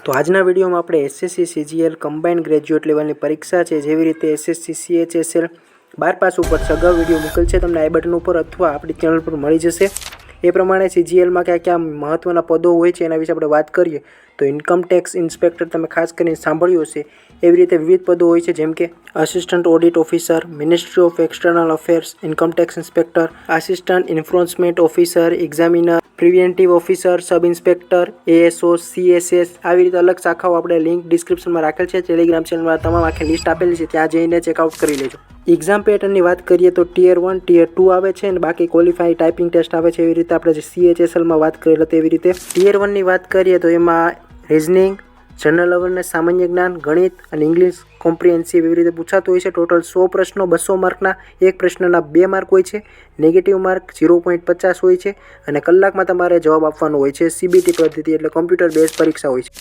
તો આજના વિડીયોમાં આપણે એસએસસી સીજીએલ કમ્બાઇન્ડ ગ્રેજ્યુએટ લેવલની પરીક્ષા છે, જેવી રીતે એસએસસી સીએચએસએલ 12 પાસ ઉપર સગા વિડીયો મૂકેલ છે, તમને આઈ બટન ઉપર અથવા આપણી ચેનલ પર મળી જશે। એ પ્રમાણે સીજીએલમાં કયા કયા મહત્ત્વના પદો હોય છે એના વિશે આપણે વાત કરીએ તો ઇન્કમ ટેક્સ ઇન્સ્પેક્ટર તમે ખાસ કરીને સાંભળ્યું હશે, એવી રીતે વિવિધ પદો હોય છે, જેમ કે assistant audit officer, ministry of external affairs, income tax inspector, assistant enforcement officer, examiner, preventive officer, sub inspector, ASO, CSS, આવી રીતે અલગ શાખાઓ આપણે લિંક ડિસ્ક્રિપ્શનમાં રાખેલ છે। ટેલિગ્રામ ચેનલમાં તમામ આખી લિસ્ટ આપેલી છે, ત્યાં જઈને ચેકઆઉટ કરી લેજો। એક્ઝામ પેટર્નની વાત કરીએ તો ટિયર 1, ટિયર 2 આવે છે અને બાકી ક્વોલિફાઈ ટાઈપિંગ ટેસ્ટ આવે છે। એવી રીતે આપણે જે સીએચએસએલમાં વાત કરેલ હતી એવી રીતે ટિયર 1ની વાત કરીએ તો એમાં રિઝનિંગ, જનરલ અવેરનેસ, સામાન્ય જ્ઞાન, ગણિત અને ઇંગ્લિશ કોમ્પ્રિહેન્સિવ એવી રીતે પૂછાતું હોય છે। ટોટલ 100 પ્રશ્નો, 200 માર્કના, એક પ્રશ્નના 2 માર્ક હોય છે, નેગેટિવ માર્ક 0.50 હોય છે અને કલાકમાં તમારે જવાબ આપવાનો હોય છે। સીબીટી પદ્ધતિ એટલે કમ્પ્યુટર બેઝ પરીક્ષા હોય છે।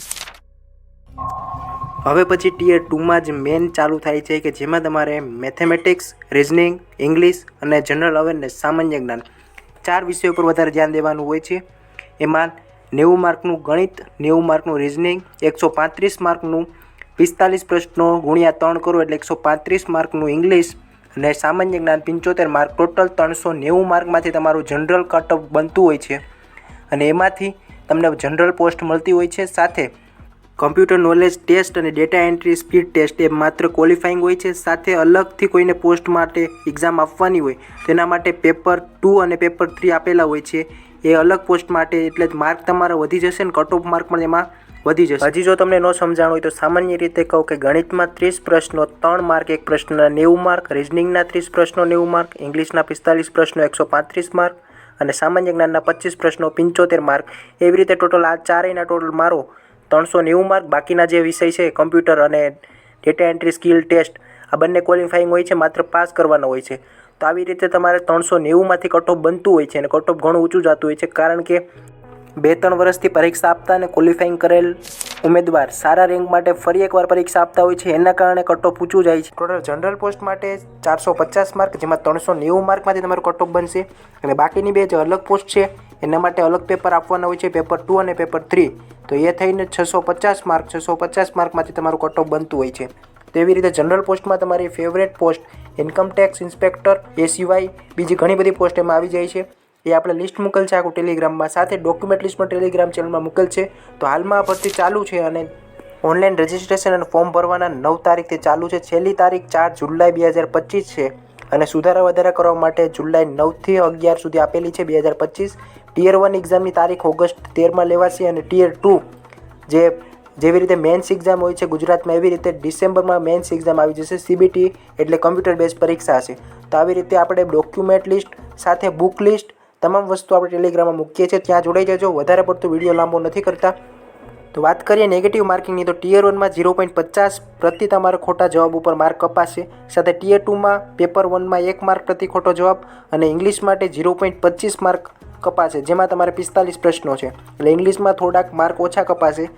હવે પછી ટિયર 2માં જ મેન ચાલુ થાય છે કે જેમાં તમારે મેથેમેટિક્સ, રિઝનિંગ, ઇંગ્લિશ અને જનરલ અવેરનેસ, સામાન્ય જ્ઞાન 4 વિષયો પર વધારે ધ્યાન દેવાનું હોય છે। એમાં 90 માર્કનું ગણિત, 90 માર્કનું રિઝનિંગ, 135 માર્કનું 45 પ્રશ્નો ગુણ્યા 3 કરો એટલે 135 માર્કનું ઇંગ્લિશ અને સામાન્ય જ્ઞાન 75 માર્ક, ટોટલ 390 માર્કમાંથી તમારું જનરલ કટઓફ બનતું હોય છે અને એમાંથી તમને જનરલ પોસ્ટ મળતી હોય છે। સાથે કમ્પ્યુટર નોલેજ ટેસ્ટ અને ડેટા એન્ટ્રી સ્પીડ ટેસ્ટ એ માત્ર ક્વોલિફાઈંગ હોય છે। સાથે અલગથી કોઈને પોસ્ટ માટે એક્ઝામ આપવાની હોય તેના માટે પેપર 2 અને પેપર 3 આપેલા હોય છે, એ અલગ પોસ્ટ માટે, એટલે જ માર્ક તમારા વધી જશે અને કટ ઓફ માર્ક પણ એમાં વધી જશે। હજી જો તમને ન સમજાણું હોય તો સામાન્ય રીતે કહું કે ગણિતમાં 30 પ્રશ્નો 3 માર્ક, એક પ્રશ્નના 90 માર્ક, રિઝનિંગના 30 પ્રશ્નો 90 માર્ક, ઇંગ્લિશના 45 પ્રશ્નો 135 માર્ક અને સામાન્ય જ્ઞાનના 25 પ્રશ્નો 75 માર્ક। એવી રીતે ટોટલ આ ચારેયના ટોટલ મારો 390 માર્ક। બાકીના જે વિષય છે કમ્પ્યુટર અને ડેટા એન્ટ્રી સ્કિલ ટેસ્ટ, આ બંને ક્વોલિફાઈંગ હોય છે, માત્ર પાસ કરવાના હોય છે। તો આવી રીતે તમારે 390માંથી કટ ઓફ બનતું હોય છે અને કટ ઓફ ઘણું ઊંચું જતું હોય છે, કારણ કે 2-3 વર્ષથી પરીક્ષા આપતા અને ક્વોલિફાઈંગ કરેલ ઉમેદવાર સારા રેન્ક માટે ફરી એકવાર પરીક્ષા આપતા હોય છે, એના કારણે કટ ઓફ ઊંચું જાય છે। ટોટલ જનરલ પોસ્ટ માટે 450 માર્ક, જેમાં 390 માર્કમાંથી તમારું કટ ઓફ બનશે અને બાકીની બે જે અલગ પોસ્ટ છે એના માટે અલગ પેપર આપવાના હોય છે, પેપર 2 અને પેપર 3, તો એ થઈને 650 માર્ક, 650 માર્કમાંથી તમારું કટ ઓફ બનતું હોય છે। તેવી રીતે જનરલ પોસ્ટમાં તમારી favourite post income tax inspector, એ સિવાય બીજી ઘણી બધી પોસ્ટ એમાં આવી જાય છે, એ આપણે લિસ્ટ મૂકેલ છે આખું ટેલિગ્રામમાં, સાથે ડોક્યુમેન્ટ લિસ્ટ પણ ટેલિગ્રામ ચેનલમાં મૂકેલ છે। તો હાલમાં આ ભરતી ચાલુ છે અને ઓનલાઈન રજિસ્ટ્રેશન અને ફોર્મ ભરવાના 9 તારીખથી ચાલુ છે, છેલ્લી તારીખ 4 જુલાઈ 2025 છે અને સુધારા વધારા કરવા માટે જુલાઈ 9થી 11 સુધી આપેલી છે 2025। ટિયર 1 એક્ઝામની તારીખ ઓગસ્ટ 13માં લેવાશે અને ટિયર 2 જેવી રીતે મેન્સ એક્ઝામ હોય છે ગુજરાતમાં, એવી રીતે ડિસેમ્બરમાં મેન્સ એક્ઝામ આવી જશે। સીબીટી એટલે કમ્પ્યુટર બેઝ પરીક્ષા હશે। તો આવી રીતે આપણે ડોક્યુમેન્ટ લિસ્ટ સાથે બુક લિસ્ટ તમામ વસ્તુ આપણે ટેલિગ્રામમાં મૂકીએ છીએ, ત્યાં જોડાઈ જજો। વધારે પડતો વિડીયો લાંબો નથી કરતા। તો વાત કરીએ નેગેટિવ માર્કિંગની તો ટિયર 1માં 0.50 પ્રતિ તમારા ખોટા જવાબ ઉપર માર્ક કપાશે, સાથે ટિયર 2માં પેપર 1માં 1 માર્ક પ્રતિ ખોટો જવાબ અને ઇંગ્લિશ માટે 0.25 માર્ક કપાશે, જેમાં તમારે 45 પ્રશ્નો છે એટલે ઇંગ્લિશમાં થોડાક માર્ક ઓછા કપાશે,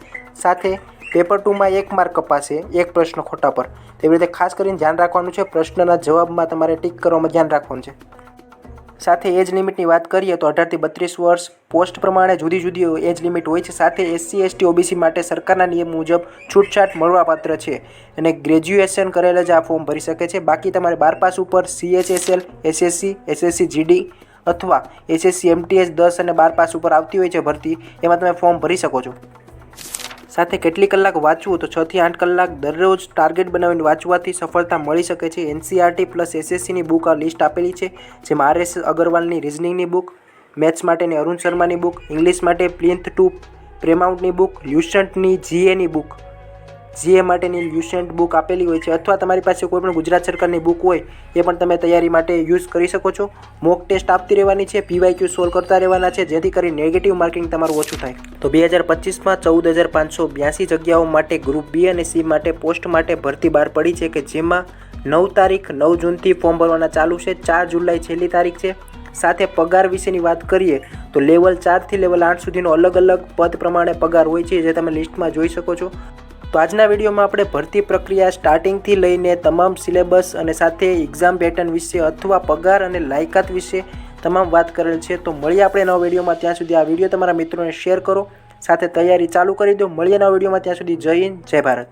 સાથે પેપર 2માં 1 માર્ક કપાશે એક પ્રશ્ન ખોટા પર। તેવી રીતે ખાસ કરીને ધ્યાન રાખવાનું છે, પ્રશ્નના જવાબમાં તમારે ટીક કરવામાં ધ્યાન રાખવાનું છે। સાથે એજ લિમિટની વાત કરીએ તો 18 થી 32 વર્ષ, પોસ્ટ પ્રમાણે જુદી જુદી એજ લિમિટ હોય છે, સાથે SC ST OBC માટે સરકારના નિયમ મુજબ છૂટછાટ મળવાપાત્ર છે અને ગ્રેજ્યુએશન કરેલા જ આ ફોર્મ ભરી શકે છે। બાકી તમારે 12 પાસ ઉપર CHSL, SSC, SSC GD અથવા SSC MTS 10 અને 12 પાસ ઉપર આવતી હોય છે ભરતી, એમાં તમે ફોર્મ ભરી શકો છો। સાથે કેટલી કલાક વાંચવું તો 6 થી 8 કલાક દરરોજ ટાર્ગેટ બનાવીને વાંચવાથી સફળતા મળી શકે છે। NCERT પ્લસ SSCની બુક આ લિસ્ટ આપેલી છે, જેમાં RS અગરવાલની રિઝનિંગની બુક, મેથ્સ માટેની અરુણ શર્માની બુક, ઇંગ્લિશ માટે પ્લિન્થ 2 પ્રેમાઉન્ટની બુક, લ્યુસન્ટની GAની બુક, GA માટેની લ્યુસન્ટ બુક આપેલી હોય છે, અથવા તમારી પાસે કોઈ પણ ગુજરાત સરકારની બુક હોય એ પણ તમે તૈયારી માટે યુઝ કરી શકો છો। મોક ટેસ્ટ આપતી રહેવાની છે, PYQ સોલ્વ કરતા રહેવાના છે, જેથી કરી નેગેટિવ માર્કિંગ તમારું ઓછું થાય। તો 2025માં 14,582 જગ્યાઓ માટે ગ્રુપ B અને C માટે પોસ્ટ માટે ભરતી બહાર પડી છે, કે જેમાં 9 તારીખ 9 જૂનથી ફોર્મ ભરવાના ચાલુ છે, 4 જુલાઈ છેલ્લી તારીખ છે। સાથે પગાર વિશેની વાત કરીએ તો લેવલ 4 થી લેવલ 8 સુધીનો અલગ અલગ પદ પ્રમાણે પગાર હોય છે, જે તમે લિસ્ટમાં જોઈ શકો છો। તો આજના વિડીયોમાં આપણે ભરતી પ્રક્રિયા સ્ટાર્ટિંગથી લઈને તમામ સિલેબસ અને સાથે એક્ઝામ પેટર્ન વિશે અથવા પગાર અને લાયકાત વિશે તમામ વાત કરેલ છે। તો મળીએ આપણે નવા વિડીયોમાં, ત્યાં સુધી આ વિડીયો તમારા મિત્રોને શેર કરો સાથે તૈયારી ચાલુ કરી દો. મળીએ નવા વિડીયોમાં, ત્યાં સુધી જય હિન્દ, જય ભારત.